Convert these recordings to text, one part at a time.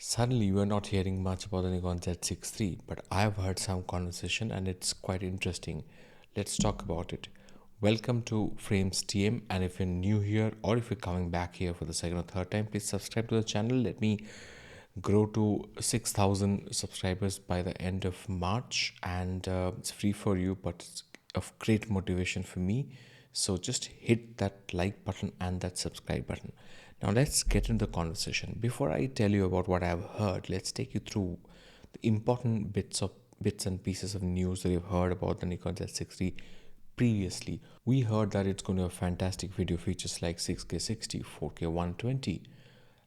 Suddenly, you are not hearing much about the Nikon Z6III, but I have heard some conversation and it's quite interesting. Let's talk about it. Welcome to Frames TM, and if you're new here or if you're coming back here for the second or third time, please subscribe to the channel. Let me grow to 6,000 subscribers by the end of March, and it's free for you, but it's of great motivation for me. So just hit that like button and that subscribe button. Now let's get into the conversation. Before I tell you about what I've heard, let's take you through the important bits and pieces of news that you've heard about the Nikon Z6III previously. We heard that it's going to have fantastic video features like 6K 60, 4K 120,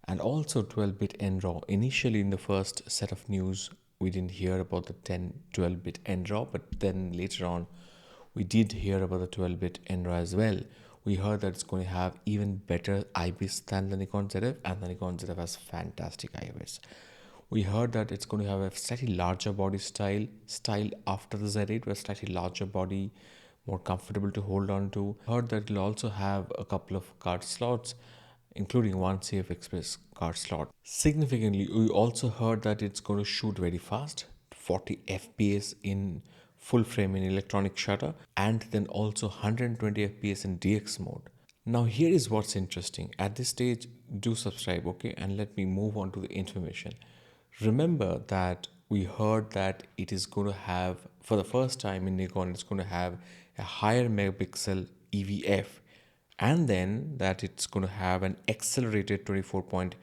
and also 12-bit NRAW. Initially, in the first set of news, we didn't hear about the 12-bit NRAW, but then later on, we did hear about the 12-bit NRAW as well. We heard that it's going to have even better IPS than the Nikon ZF, and the Nikon ZF has fantastic IPS. We heard that it's going to have a slightly larger body style after the Z8, with a slightly larger body, more comfortable to hold on to. Heard that it'll also have a couple of card slots, including one CF Express card slot. Significantly, we also heard that it's going to shoot very fast, 40 FPS in full frame in electronic shutter, and then also 120 FPS in DX mode. Now here is what's interesting. At this stage, do subscribe, okay? And let me move on to the information. Remember that we heard that it is going to have, for the first time in Nikon, it's going to have a higher megapixel EVF, and then that it's going to have an accelerated 24.5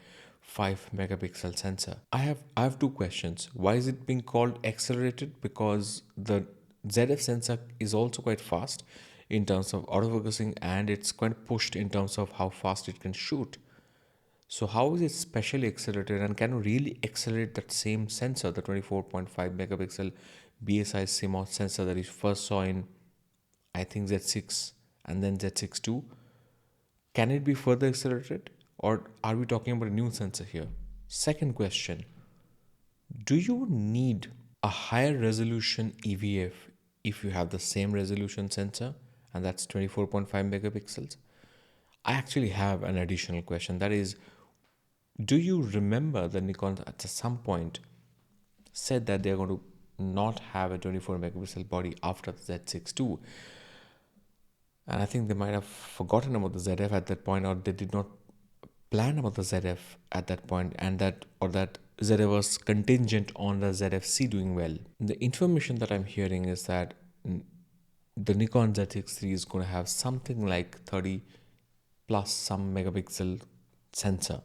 megapixel sensor. I have two questions. Why is it being called accelerated? Because the ZF sensor is also quite fast in terms of autofocusing, and it's quite pushed in terms of how fast it can shoot. So how is it specially accelerated, and can you really accelerate that same sensor, the 24.5 megapixel BSI CMOS sensor that you first saw in, I think, Z6 and then Z6II? Can it be further accelerated, or are we talking about a new sensor here? Second question, do you need a higher resolution EVF if you have the same resolution sensor, and that's 24.5 megapixels? I actually have an additional question. That is, do you remember that Nikon at some point said that they're going to not have a 24 megapixel body after the Z6II? And I think they might have forgotten about the ZF at that point, or they did not plan about the ZF at that point, and that ZF was contingent on the ZF-C doing well. The information that I'm hearing is that the Nikon Z6III is going to have something like 30 plus some megapixel sensor.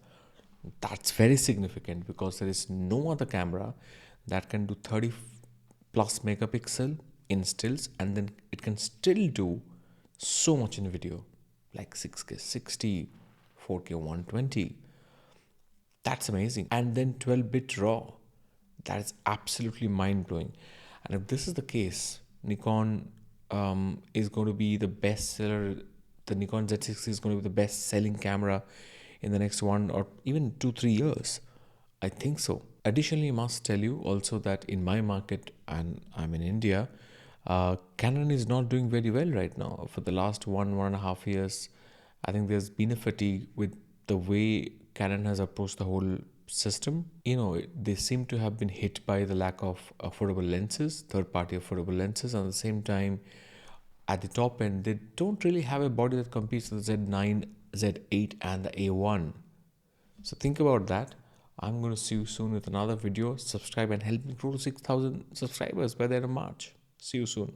That's very significant because there is no other camera that can do 30 plus megapixel in stills, and then it can still do so much in video, like 6K 60, 4K 120. That's amazing. And then 12-bit RAW. That is absolutely mind-blowing. And if this is the case, Nikon is going to be the best seller. The Nikon Z6 is going to be the best selling camera in the next 1 or even 2-3 years. I think so. Additionally, I must tell you also that in my market, and I'm in India, Canon is not doing very well right now. For the last 1.5 years, I think there's been a fatigue with the way Canon has approached the whole system. They seem to have been hit by the lack of affordable lenses, third-party affordable lenses. And at the same time, at the top end, they don't really have a body that competes with the Z9, Z8, and the A1. So think about that. I'm going to see you soon with another video. Subscribe and help me grow to 6,000 subscribers by the end of March. See you soon.